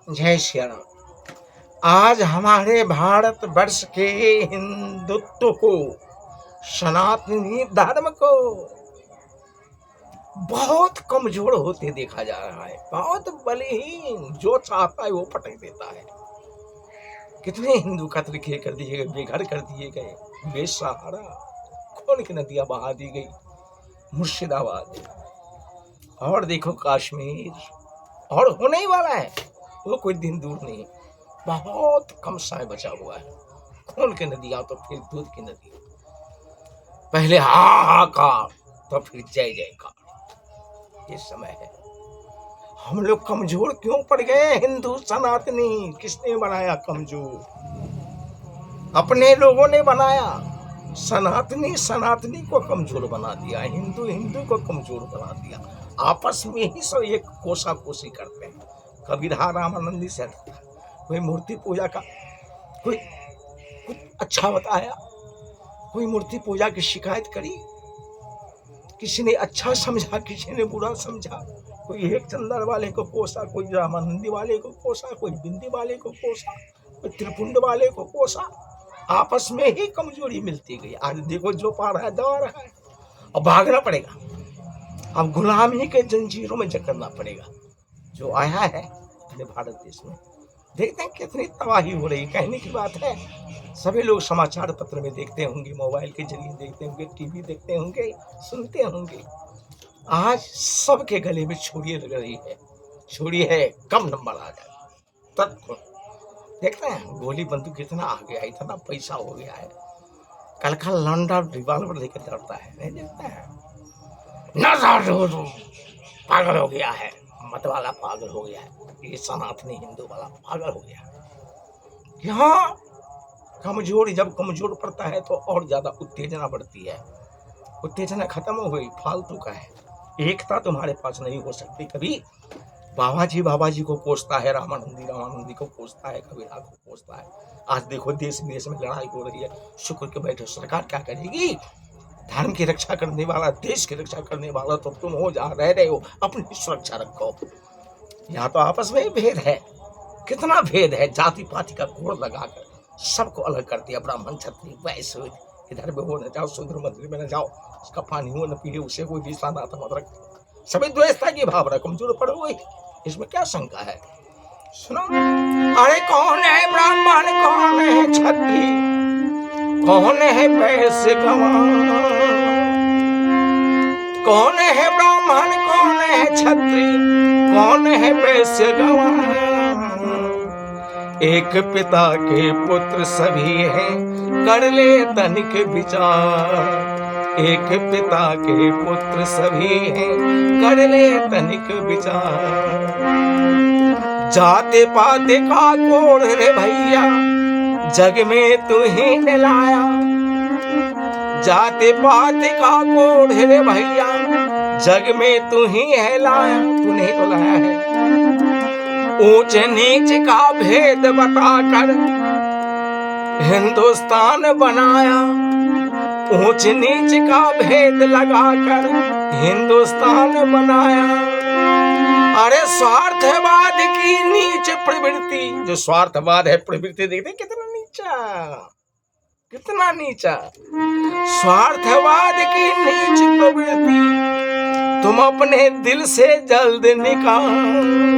जय श्री राम। आज हमारे भारत वर्ष के हिंदुत्व को, सनातनी धर्म को बहुत कमजोर होते देखा जा रहा है। बहुत बलहीन, जो चाहता है वो पटक देता है। कितने हिंदू कत्ल किए कर दिए गए, बेघर कर दिए गए, बेसहारा, खून की नदियां बहा दी गई। मुर्शिदाबाद और देखो कश्मीर, और होने ही वाला है, वो कोई दिन दूर नहीं। बहुत कम समय बचा हुआ है। खून की नदियां तो फिर दूध की नदी, पहले हाहाकार तो फिर जय जयकार। ये समय है। हम लोग कमजोर क्यों पड़ गए? हिंदू सनातनी किसने बनाया कमजोर? अपने लोगों ने बनाया। सनातनी को कमजोर बना दिया, हिंदू को कमजोर बना दिया। आपस में ही सब एक कोसा-कोसी करते हैं। कबीरधाम रामानंदी से कोई मूर्ति पूजा का कोई कुछ अच्छा बताया, कोई मूर्ति पूजा की शिकायत करी, किसी ने अच्छा समझा, किसी ने बुरा समझा। कोई एक चंदर वाले को कोसा, कोई रामानंदी वाले को कोसा, कोई बिंदी वाले को कोसा, कोई त्रिपुंड वाले को कोसा। आपस में ही कमजोरी मिलती गई। आज देखो जो पा रहा है दबा रहा है। अब भागना पड़ेगा, अब गुलामी के जंजीरों में जकड़ना पड़ेगा। जो आया है अपने भारत देश में, देखते हैं कितनी तबाही हो रही। कहने की बात है, सभी लोग समाचार पत्र में देखते होंगे, मोबाइल के जरिए देखते होंगे, टीवी देखते होंगे, सुनते होंगे। आज सबके गले में छुरी लग रही है। छुरी है, कम नंबर आ जाए तब देखते हैं गोली बंदूक कितना आ गया, इतना पैसा हो गया है। कल का लौंडा रिवॉल्वर लेकर दौड़ता है, नहीं देखते हैं। पागल हो गया है, मत वाला पागल हो गया है, ये सनातनी हिंदू वाला पागल हो गया है। यहाँ कमजोरी जब कमजोर पड़ता है तो और ज्यादा उत्तेजना बढ़ती है। उत्तेजना खत्म हो गई, फालतू का है। एकता तुम्हारे पास नहीं हो सकती कभी। बाबा जी को कोसता है, रामानंदी को कोसता है, कबीरा को कोसता है। आज देखो देश विदेश में लड़ाई हो रही है। शुक्र के बैठे सरकार क्या करेगी? धर्म की रक्षा करने वाला, देश की रक्षा करने वाला तो तुम हो, जहाँ रह रहे हो अपनी सुरक्षा रखो। यहाँ तो आपस में ही भेद है, कितना भेद है। जाति पाति का घोड़ लगाकर सबको अलग कर दिया। ब्राह्मण क्षत्रिय वैश्य, इधर में हो न जाओ, शूद्र मंदिर में न जाओ, उसका पानी हो न पिए, उसे कोई भी सादा मत रख। सभी द्वेषता की भावना, कमजोर पड़ गई, इसमें क्या शंका है? सुनो, अरे कौन है ब्राह्मण, कौन है क्षत्रिय, कौन है वैश्य गंवार, कौन है ब्राह्मण, कौन है क्षत्रिय, कौन है वैश्य गंवार। एक पिता के पुत्र सभी हैं, कर ले तनिक विचार। एक पिता के पुत्र सभी हैं, कर ले तनिक विचार। जाते पाते का कोड़ रे भैया, जग में तू ही ने लाया। जाते पाते का कोड़ रे भैया, जग में तू ही है लाया। तूने तो लाया है। ऊंच नीच का भेद बताकर हिंदुस्तान बनाया। ऊंच नीच का भेद लगाकर हिंदुस्तान बनाया। अरे स्वार्थवाद की नीच प्रवृत्ति, जो स्वार्थवाद है प्रवृत्ति, देखते कितना नीचा, कितना नीचा। स्वार्थवाद की नीच प्रवृत्ति तुम अपने दिल से जल्द निकाल।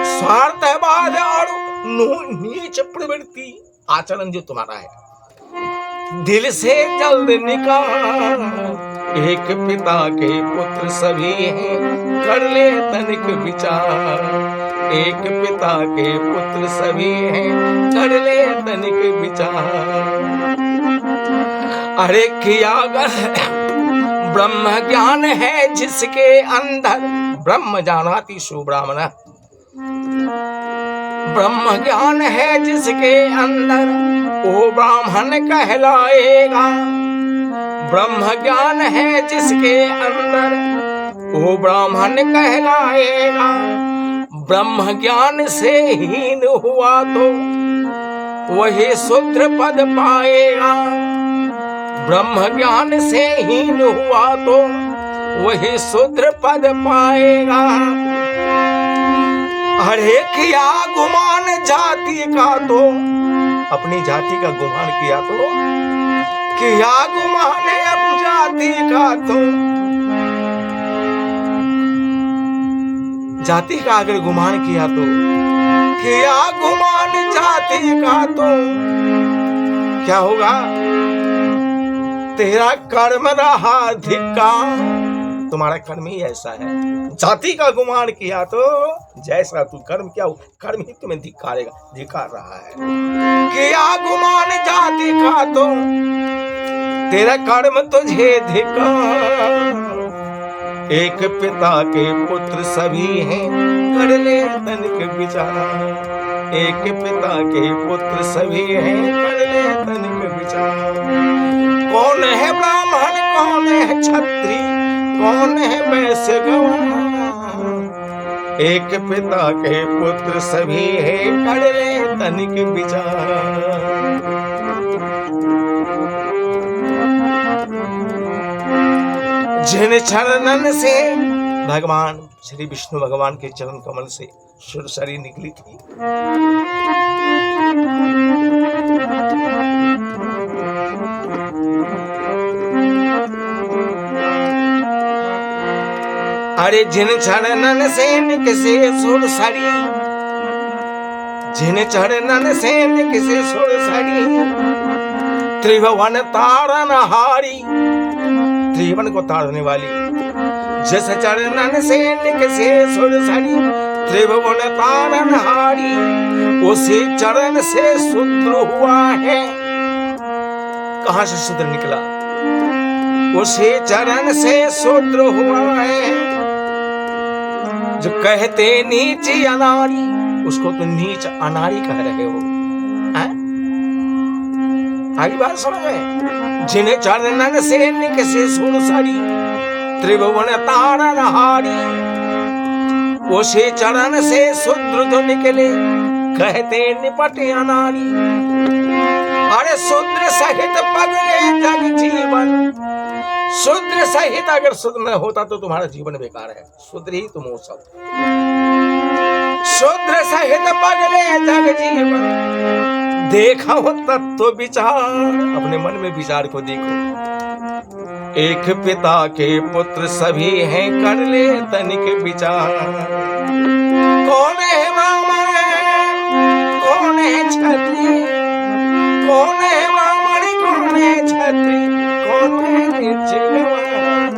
स्वार्थवाद और नीच प्रवृत्ति आचरण जो तुम्हारा है, दिल से जल्द निकाल। एक पिता के पुत्र सभी हैं, कर ले तनिक विचार। एक पिता के पुत्र सभी हैं, कर ले तनिक विचार। अरे किया ब्रह्म ज्ञान है जिसके अंदर, ब्रह्म जानाति सुब्राह्मण। ब्रह्म ज्ञान है जिसके अंदर, वो ब्राह्मण कहलाएगा। ब्रह्म ज्ञान है जिसके अंदर, वो ब्राह्मण कहलाएगा। ब्रह्म ज्ञान से हीन हुआ तो वही शूद्र पद पाएगा। ब्रह्म ज्ञान से हीन हुआ तो वही शूद्र पद पाएगा। अरे किया गुमान जाति का तो, अपनी जाति का गुमान किया तो, किया गुमान अब जाति का तो, जाति का अगर गुमान किया तो, किया गुमान जाति का तो क्या होगा? तेरा कर्म रहा धिक्कार, तुम्हारा कर्म ही ऐसा है। जाति का गुमान किया तो जैसा तू कर्म किया, कर्म ही तुम्हें धिक्कार रहा है। किया गुमान जाति का तो तेरा कर्म तुझे धिक्कार। एक पिता के पुत्र सभी हैं, कर ले तनिक विचार। एक पिता के पुत्र सभी हैं, कर ले तनिक विचार। कौन है ब्राह्मण, कौन है क्षत्रिय, कौन है वैश्य गवार। एक पिता के पुत्र सभी हैं, कर ले तनिक विचार। जिन चरणन से, भगवान श्री विष्णु भगवान के चरण कमल से सुरसरी निकली थी, अरे जिन चरणन से निकसे सुरसरी, जिन चरणन से निकसे सुरसरी, त्रिभुवन तारन हारी, त्रिभुवन को तारने वाली। जिस चरणन से निकसे सुरसरी, त्रिभुवन तारन हारी, उसी चरण से शूद्र हुआ है। कहां से शूद्र निकला? उसी चरण से शूद्र हुआ है। जो कहते नीच अनारी, उसको तो नीच अनारी कह रहे हो। आगे बात समझ में? जिन चरणन से निकसे सुरसरी, त्रिभुवन तारन हारी, उसी चरण से शूद्र जो निकले, कहते निपटे अनारी। अरे शूद्र सहित पगले जग जीवन, शूद्र सहित अगर शूद्र न होता तो तुम्हारा जीवन बेकार है। शूद्र ही तुम हो सब। शूद्र सहित पगले जग जीवन, देखा हो तत्व विचार, अपने मन में विचार को देखो। एक पिता के पुत्र सभी हैं, कर ले तनिक विचार। कौन है ब्राह्मण, कौन है क्षत्रिय, कौन है ब्राह्मण, कौन है क्षत्रिय, कौन है नीच गवार।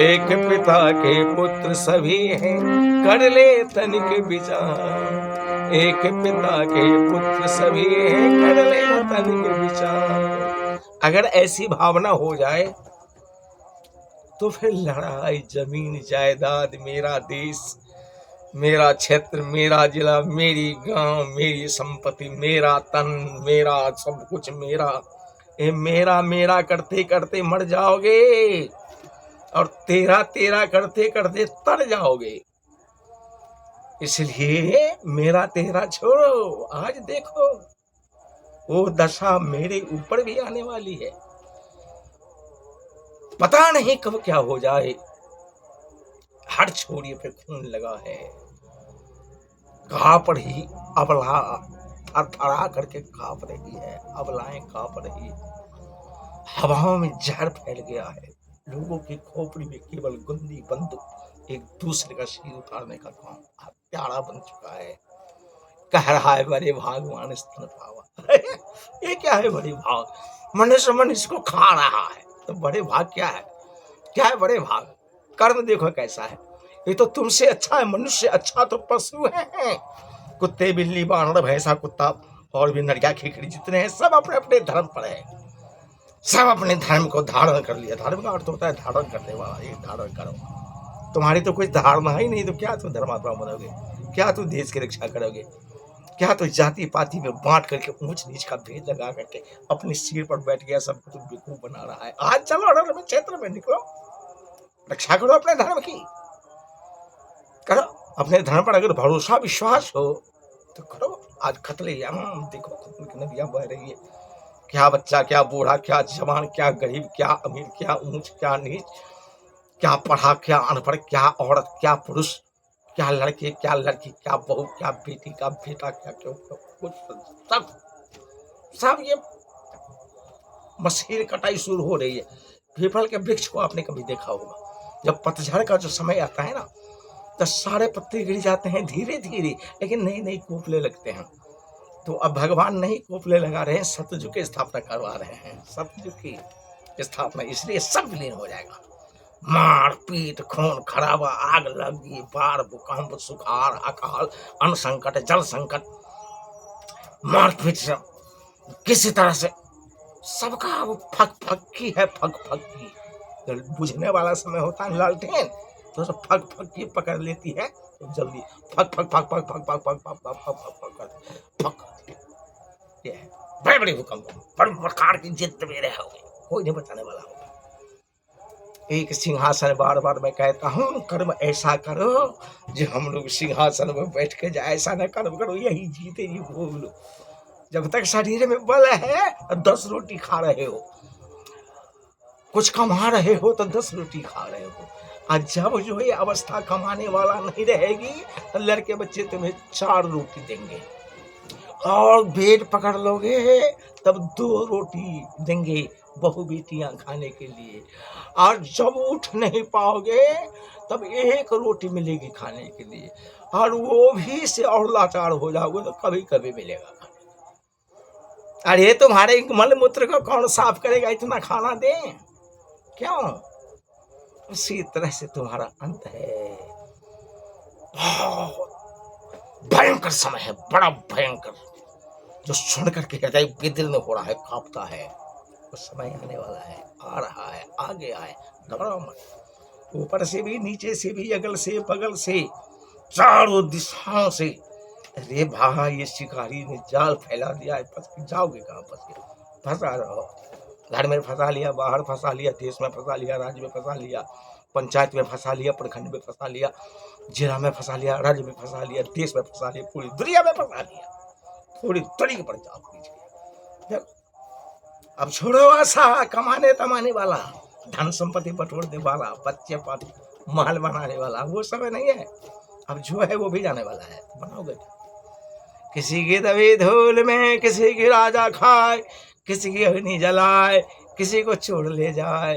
एक पिता के पुत्र सभी हैं, कर ले तनिक विचार। एक पिता के पुत्र सभी हैं, कर ले तनिक विचार। अगर ऐसी भावना हो जाए तो फिर लड़ाई, जमीन जायदाद, मेरा देश, मेरा क्षेत्र, मेरा जिला, मेरी गांव, मेरी संपत्ति, मेरा तन, मेरा सब कुछ मेरा, ये मेरा मेरा करते करते मर जाओगे और तेरा तेरा करते करते तर जाओगे। इसलिए मेरा तेरा छोड़ो। आज देखो वो दशा मेरे ऊपर भी आने वाली है, पता नहीं कब क्या हो जाए। हट छोड़िए, फिर खून लगा है। कांप रही अबला, थरथरा करके कांप रही है, अबलाएं कांप रही है। हवाओं में जहर फैल गया है। लोगों की खोपड़ी में केवल गंदी बंदूक एक दूसरे का सिर उतारने का काम हत्यारा बन चुका है। कह रहा है बड़े भगवान स्तन पावा। ये क्या है बड़े भाग? मनुष्य मनुष्य को खा रहा है तो बड़े भाग क्या है? क्या है बड़े भाग? कर्म देखो कैसा है। ये तो तुमसे अच्छा है मनुष्य, अच्छा तो पशु है। कुत्ते, बिल्ली, बानर, भैंसा, कुत्ता और भी नरिया खिकड़ी जितने हैं सब अपने अपने धर्म पर है। सब अपने धर्म को धारण कर लिया। धर्म का अर्थ होता है धारण करने वाला। ये धारण करो। तुम्हारी तो कुछ धारणा ही नहीं, तो क्या तुम धर्मात्मा बनोगे? क्या तुम देश की रक्षा करोगे? क्या तो जाति पाति में बांट करके ऊंच नीच का भेद लगा करके अपने सिर पर बैठ गया, सबको तुम बेवकूफ बना रहा है। आज चलो रण में, क्षेत्र में निकलो, रक्षा करो अपने धर्म की, करो अपने धर्म पर। अगर भरोसा विश्वास हो तो करो। आज खतले देखो नदियां बह रही है। क्या बच्चा, क्या बूढ़ा, क्या जवान, क्या गरीब, क्या अमीर, क्या ऊंच, क्या नीच, क्या पढ़ा, क्या अनपढ़, क्या औरत, क्या पुरुष, क्या लड़के, क्या लड़की, क्या बहू, क्या बेटी, क्या बेटा, क्या क्यों कुछ सब सब ये मशीन कटाई शुरू हो रही है। पीपल के वृक्ष को आपने कभी देखा होगा, जब पतझड़ का जो समय आता है ना, तो सारे पत्ते गिर जाते हैं धीरे धीरे, लेकिन नई नई कोपले लगते हैं। तो अब भगवान नहीं कोपले लगा रहे हैं, सतयुग की स्थापना करवा रहे हैं, सतयुग की स्थापना, इसलिए सब विलीन हो जाएगा। मार पीट, खून खराबा, आग लगी, बाढ़, भूकंप, सुखाड़, अकाल, अन्न संकट, जल संकट, मारपीट से किसी तरह से सबका वो फक फक्की है, फक फक्की। जब बुझने वाला समय होता है लालटेन, तो सब फक फक्की पकड़ लेती है, तो जल्दी fuck fuck fuck fuck fuck fuck fuck fuck fuck fuck fuck fuck. ये है बड़े बड़े भूकंप, बड़े प्रकार की जिद मेरे हो गई, कोई नहीं बताने वाला होगा। एक सिंहासन, बार बार मैं कहता हूँ, कर्म ऐसा करो जो हम लोग सिंहासन में बैठ के जाए, ऐसा न कर्म करो यही जीते जी भोग लो। जब तक शरीर में बल है 10 रोटी खा रहे हो, कुछ कमा रहे हो तो 10 रोटी खा रहे हो, और जब जो ये अवस्था कमाने वाला नहीं रहेगी तो लड़के बच्चे तुम्हें 4 रोटी देंगे, और पेट पकड़ लोगे तब 2 रोटी देंगे बहू बेटियां खाने के लिए, और जब उठ नहीं पाओगे तब 1 रोटी मिलेगी खाने के लिए, और वो भी से और लाचार हो जाओगे तो कभी कभी मिलेगा। अरे तुम्हारे मल मूत्र को कौन साफ करेगा, इतना खाना दें क्यों? उसी तरह से तुम्हारा अंत है। बहुत भयंकर समय है, बड़ा भयंकर, जो सुन करके हृदय विदीर्ण हो रहा है, कांपता है। वो समय आने वाला है, आ रहा है, आगे आए, घबराओ मत। ऊपर से भी, नीचे से भी, अगल से बगल से, चारों दिशाओं से। अरे भाई, ये शिकारी ने जाल फैला दिया है, फंस के जाओगे कहाँ? फंस के फंसा रहो, घर में फंसा लिया, बाहर फंसा लिया, देश में फंसा लिया, राज्य में फंसा लिया, पंचायत में फंसा लिया, प्रखंड में फंसा लिया, जिला में फंसा लिया, राज्य में फंसा लिया, देश में फंसा लिया, पूरी दुनिया में फंसा लिया। थोड़ी तड़ी पर जाओ पीछे। अब छोड़ो आशा कमाने तमाने वाला, धन संपत्ति बटोरने वाला, बच्चे पर महल बनाने वाला, वो समय नहीं है। अब जो है वो भी जाने वाला है, बनाओगे। किसी की दबी धूल में किसी की राजा खाए, किसी की अग्नि जलाए, किसी को छोड़ ले जाए,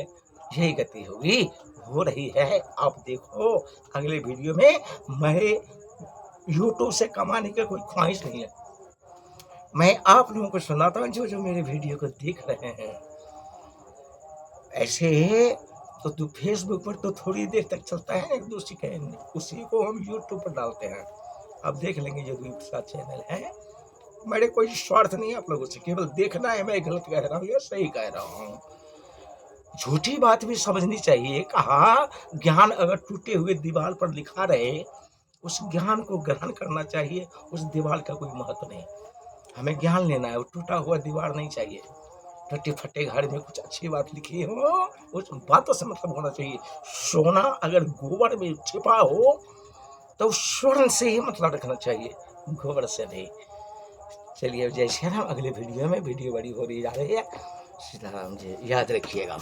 यही गति होगी, हो रही है। आप देखो अगले वीडियो में। मैं यूट्यूब से कमाने की कोई ख्वाहिश नहीं है, मैं आप लोगों को सुनाता हूँ, जो जो मेरे वीडियो को देख रहे हैं। ऐसे तो तू फेसबुक पर तो थोड़ी देर तक चलता है, एक दो सेकेंड, उसी को हम यूट्यूब पर डालते हैं। अब देख लेंगे जो दूसरा चैनल है। मेरे कोई स्वार्थ नहीं है आप लोगों से, केवल देखना है मैं गलत कह रहा हूँ या सही कह रहा हूँ। झूठी बात भी समझनी चाहिए। कहा ज्ञान अगर टूटे हुए दीवार पर लिखा रहे, उस ज्ञान को ग्रहण करना चाहिए, उस दीवार का कोई महत्व नहीं। हमें ज्ञान लेना है, वो टूटा हुआ दीवार नहीं चाहिए। टट्टी फट्टे घर में कुछ अच्छी बात लिखी हो, उस बातों से मतलब होना चाहिए। सोना अगर गोबर में छिपा हो तो स्वर्ण से ही मतलब रखना चाहिए, गोबर से नहीं। चलिए जय श्री राम। अगले वीडियो में, वीडियो बड़ी हो रही जा रही है। सीताराम जी याद रखिएगा।